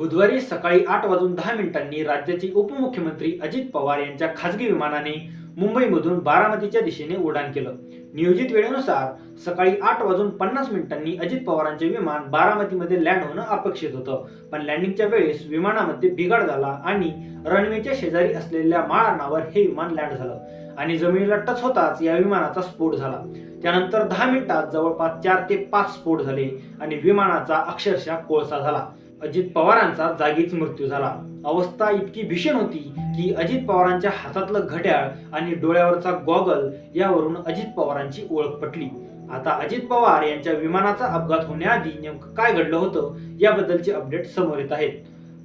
बुधवारी सकाळी 8:10 राज्याचे उपमुख्यमंत्री अजित पवार यांच्या खासगी विमानाने मुंबईमधून बारामतीच्या दिशेने उड्डाण केलं. नियोजित वेळेनुसार सकाळी 8:50 अजित पवारांचे विमान बारामतीमध्ये लँड होणं अपेक्षित होतं, पण लँडिंगच्या वेळेस विमानामध्ये बिघाड झाला आणि रनवेच्या शेजारी असलेल्या माळरानावर हे विमान लँड झालं आणि जमिनीला टच होताच या विमानाचा स्फोट झाला. त्यानंतर 10 मिनिटात जवळपास 4 ते 5 स्फोट झाले आणि विमानाचा अक्षरशः कोळसा झाला. अजित पवारांचा जागीच मृत्यू झाला. अवस्था इतकी भीषण होती की अजित पवारांच्या हातातलं घड्याळ आणि डोळ्यावरचा गॉगल यावरून अजित पवारांची ओळख पटली. आता अजित पवार यांच्या विमानाचा अपघात होण्याआधी नेमकं काय घडलं होतं याबद्दलचे अपडेट समोर येत आहेत.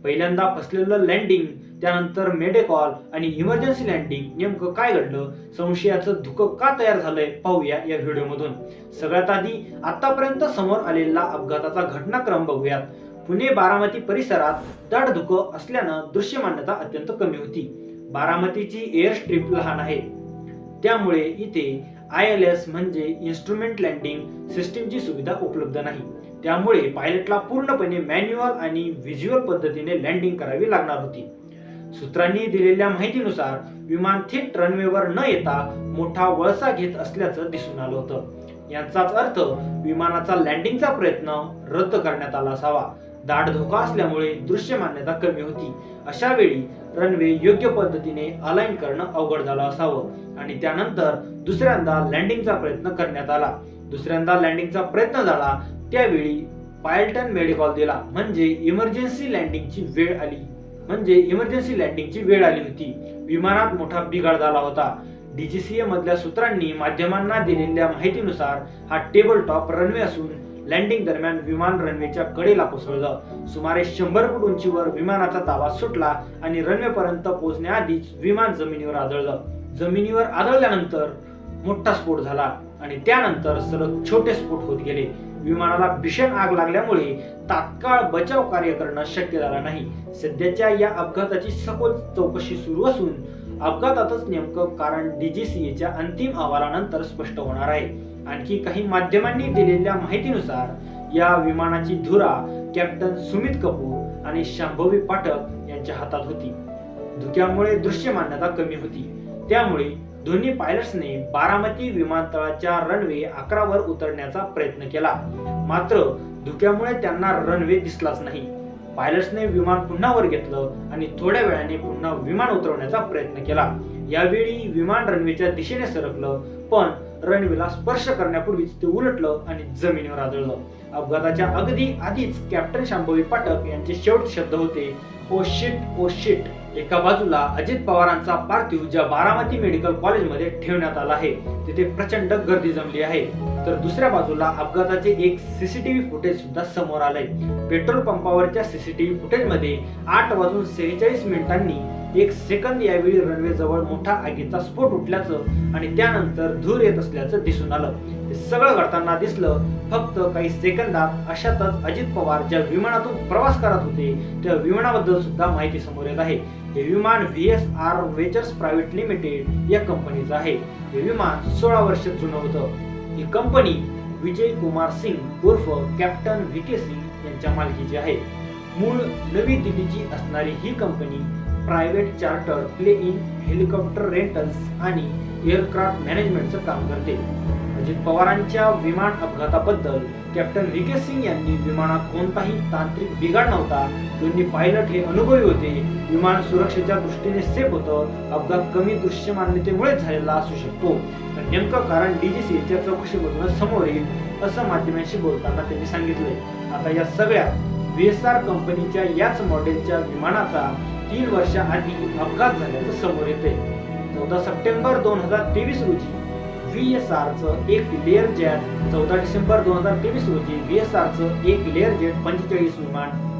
पहिल्यांदा फसलेलं लँडिंग, त्यानंतर मेडेकॉल आणि इमर्जन्सी लँडिंग, नेमकं काय घडलं, संशयाचं धुकं का तयार झालंय, पाहूया या व्हिडिओमधून. सगळ्यात आधी आतापर्यंत समोर आलेला अपघाताचा घटनाक्रम बघूयात. पुणे बारामती परिसरात दाट धुकं असल्यानं दृश्यमानता अत्यंत कमी होती. बारामतीची एअर स्ट्रीप लहान आहे, त्यामुळे इथे ILS म्हणजे इन्स्ट्रुमेंट लँडिंग सिस्टीमची सुविधा उपलब्ध नाही. त्यामुळे पायलटला पूर्णपणे मॅन्युअल आणि व्हिज्युअल पद्धतीने लँडिंग करावी लागणार होती. सूत्रांनी दिलेल्या माहितीनुसार विमान थेट रनवेवर न येता मोठा वळसा घेत असल्याचं दिसून आलं होतं. याचाच अर्थ विमानाचा लँडिंगचा प्रयत्न रद्द करण्यात आला असावा. दाट धोका असल्यामुळे दृश्यमानता कमी होती. अशा वेळी रनवे योग्य पद्धतीने अलाइन करणं अवघड झालं असावं आणि त्यानंतर दुसऱ्यांदा लँडिंगचा प्रयत्न करण्यात आला. दुसऱ्यांदा लँडिंगचा प्रयत्न झाला त्यावेळी पायलटन मेडिकॉल दिला म्हणजे इमर्जन्सी लँडिंगची वेळ आली होती. विमानात मोठा बिघाड झाला होता. DGCA मधल्या सूत्रांनी माध्यमांना दिलेल्या माहितीनुसार हा टेबल टॉप रनवे असून लँडिंग दरम्यान विमान रनवेच्या कडेला कोसळलं. सुमारे 100 फूट उंचीवर विमानाचा ताबा सुटला आणि रनवेपर्यंत पोहोचण्याआधीच विमान जमिनीवर आदळलं. जमिनीवर आदळल्यानंतर मोठा स्फोट झाला आणि त्यानंतर सलग छोटे स्फोट होत गेले. विमानाला भीषण आग लागल्यामुळे तात्काळ बचाव कार्य करणं शक्य झालं नाही. सध्याच्या या अपघाताची सखोल चौकशी सुरू असून अपघातातच नेमकं कारण DGCAच्या अंतिम अहवालानंतर स्पष्ट होणार आहे. आणखी काही माध्यमांनी दिलेल्या माहितीनुसार या विमानाची धुरा कॅप्टन सुमित कपूर आणि शांभवी पाठक यांच्या हातात होती. धुक्यामुळे दृश्यमानता कमी होती, त्यामुळे दोन्ही पायलट्सने बारामती विमानतळाच्या रनवे 11 वर उतरण्याचा प्रयत्न केला. मात्र धुक्यामुळे त्यांना रनवे दिसलाच नाही. पायलट्सने विमान पुन्हा वर घेतलं आणि थोड्या वेळाने पुन्हा विमान उतरवण्याचा प्रयत्न केला. यावेळी विमान रनवेच्या दिशेने सरकलं, पण रनवेला स्पर्श करण्यापूर्वीच ते उलटलं आणि जमिनीवर आदळलं. अपघाताच्या अगदी आधीच कॅप्टन शांभवी पाठक यांचे शेवटचे शब्द होते, ओ शिट. एका बाजूला अजित पवारांचा पार्थिव ज्या बारामती मेडिकल कॉलेजमध्ये ठेवण्यात आला आहे तिथे प्रचंड गर्दी जमली आहे, तर दुसऱ्या बाजूला अपघाताचे एक CCTV फुटेज सुद्धा समोर आलंय. पेट्रोल पंपावरच्या CCTV फुटेजमध्ये 8:46 1 सेकंद यावेळी रनवे जवळ मोठा आगीचा स्फोट उठल्याचं आणि त्यानंतर धूर येत असल्याचं दिसून आलं. हे सगळं घडताना दिसलं फक्त काही सेकंदात. अशातच अजित पवार ज्या विमानातून प्रवास करत होते त्या विमानाबद्दल सुद्धा माहिती समोर येत आहे. हे विमान VSR वेंचर्स प्रायव्हेट लिमिटेड या कंपनीचं आहे. हे विमान 16 वर्ष जुनं होतं. ही कंपनी विजय कुमार सिंग उर्फ कॅप्टन VK सिंग यांच्या मालकीची आहे. मूळ नवी दिल्लीची असणारी ही कंपनी private charter plane, helicopter rentals आणि एअरक्राफ्ट मॅनेजमेंटचं काम करते. अजित पवारांच्या विमान अपघाताबद्दल कॅप्टन VK सिंग यांनी विमानात कोणताही तांत्रिक बिघाड नव्हता. दोन्ही पायलट हे अनुभवी होते. विमान सुरक्षेच्या दृष्टीने सेफ होतं. अपघात कमी दृश्यमानतेमुळे झालेला असू शकतो, पण नेमकं कारण DGCAच्या चौकशीमधूनच समोर येईल असं माध्यमांशी बोलताना त्यांनी सांगितलंय. आता या सगळ्या VSR कंपनीच्या याच मॉडेलच्या विमानाचा 3 वर्षाआधी अपघात झाल्याचं समोर येतंय. 14 सप्टेंबर 2023 रोजी VSRचं एक लेअर जेट, 14 डिसेंबर 2023 रोजी VSRचं एक लेअर जेट 45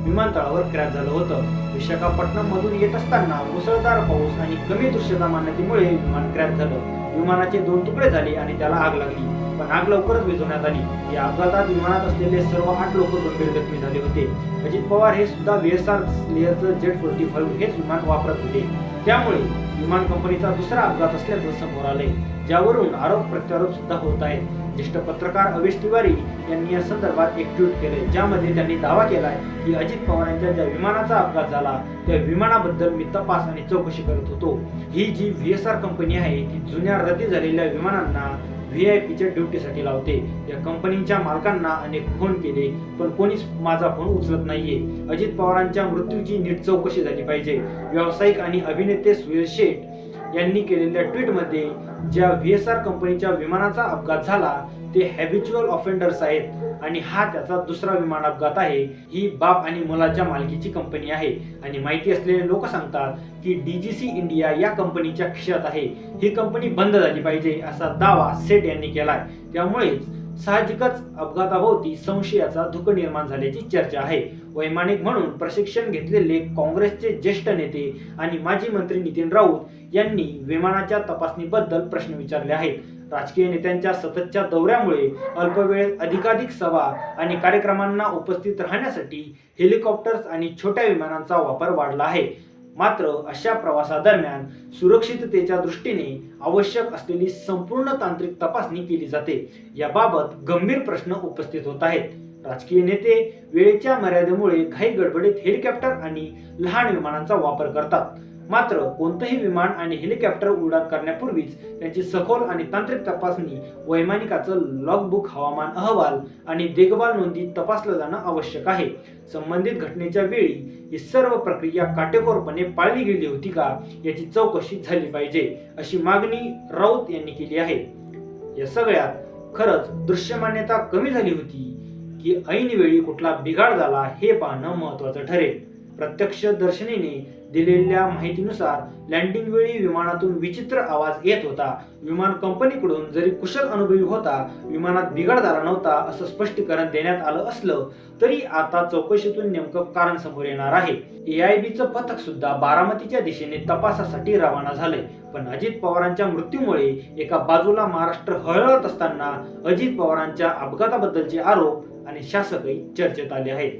विमानतळावर क्रॅश झालं होतं. विशाखापट्टणम मधून येत असताना मुसळधार पाऊस आणि कमी दृश्यता मान्यतेमुळे विमान क्रॅश झालं. विमानाचे 2 तुकडे झाले आणि त्याला आग लागली, पण आग लवकरच विझवण्यात आली. या अपघातात विमानात असलेले सर्व 8 लोक गंभीर जखमी झाले होते. अजित पवार हे सुद्धा VSR लेअरचं जेट 45 हेच विमान वापरत होते. त्यामुळे विमान कंपनीचा दुसरा अपघात असल्याचं समोर आलंय, ज्यावरून आरोप प्रत्यारोप सुद्धा होत आहेत. ज्येष्ठ पत्रकार अवेश तिवारी यांनी या संदर्भात एक ट्विट केले, ज्यामध्ये त्यांनी दावा केलाय की अजित पवारांच्या ज्या विमानाचा अपघात झाला त्या विमानाबद्दल मी तपास आणि चौकशी करत होतो. ही जी VSR कंपनी आहे ती जुन्या रद्दी झालेल्या विमानांना VIPच्या ड्युटीसाठी लावते. या कंपनीच्या मालकांना अनेक फोन केले पण कोणीच माझा फोन उचलत नाहीये. अजित पवारांच्या मृत्यूची नीट चौकशी झाली पाहिजे. व्यावसायिक आणि अभिनेते सुनील शेट यांनी केलेल्या ट्विटमध्ये ज्या VSR कंपनीच्या विमानाचा अपघात झाला ते हॅबिच्युअल ऑफेंडर्स आहेत आणि हा त्याचा दुसरा विमान अपघात आहे. ही बाप आणि मुलाच्या मालकीची कंपनी आहे आणि माहिती असलेले लोक सांगतात की DGC इंडिया या कंपनीच्या खिशात आहे. ही कंपनी बंद झाली पाहिजे असा दावा सेठ यांनी केलाय. त्यामुळेच साहजिकच अपघाताभोवती संशयाचा धुक निर्माण झाल्याची चर्चा आहे. वैमानिक म्हणून प्रशिक्षण घेतलेले काँग्रेसचे ज्येष्ठ नेते आणि माजी मंत्री नितीन राऊत यांनी विमानाच्या तपासणीबद्दल प्रश्न विचारले आहेत. राजकीय नेत्यांच्या सततच्या दौऱ्यामुळे अल्पवेळेत अधिकाधिक सभा आणि कार्यक्रमांना उपस्थित राहण्यासाठी हेलिकॉप्टर्स आणि छोट्या विमानांचा वापर वाढला आहे. मात्र अशा प्रवासादरम्यान सुरक्षिततेच्या दृष्टीने आवश्यक असलेली संपूर्ण तांत्रिक तपासणी केली जाते. याबाबत गंभीर प्रश्न उपस्थित होत आहेत. राजकीय नेते वेळेच्या मर्यादेमुळे घाई गडबडीत हेलिकॉप्टर आणि लहान विमानांचा वापर करतात. मात्र कोणतंही विमान आणि हेलिकॉप्टर उड्डाण करण्यापूर्वीच त्यांची सखोल आणि तांत्रिक तपासणी, वैमानिकाचं लॉगबुक, हवामान अहवाल आणि देखभाल नोंदी तपासलं जाणं आवश्यक आहे. संबंधित घटनेच्या वेळी ही सर्व प्रक्रिया काटेकोरपणे पाळली गेली होती का याची चौकशी झाली पाहिजे, अशी मागणी राऊत यांनी केली आहे. या सगळ्यात खरंच दृश्यमान्यता कमी झाली होती की ऐनवेळी कुठला बिघाड झाला हे पाहणं महत्त्वाचं ठरेल. प्रत्यक्षदर्शींनी दिलेल्या माहितीनुसार लँडिंग वेळी विमानातून विचित्र आवाज येत होता. विमान कंपनीकडून जरी कुशल अनुभवी होता, विमानात बिघाड झाला नव्हता असं स्पष्टीकरण देण्यात आलं असलं तरी आता चौकशीतून नेमकं कारण समोर येणार आहे. AIBचं पथक सुद्धा बारामतीच्या दिशेने तपासासाठी रवाना झालंय. पण अजित पवारांच्या मृत्यूमुळे एका बाजूला महाराष्ट्र हळहळत असताना अजित पवारांच्या अपघाताबद्दलचे आरोप आणि शासकही चर्चेत आले आहेत.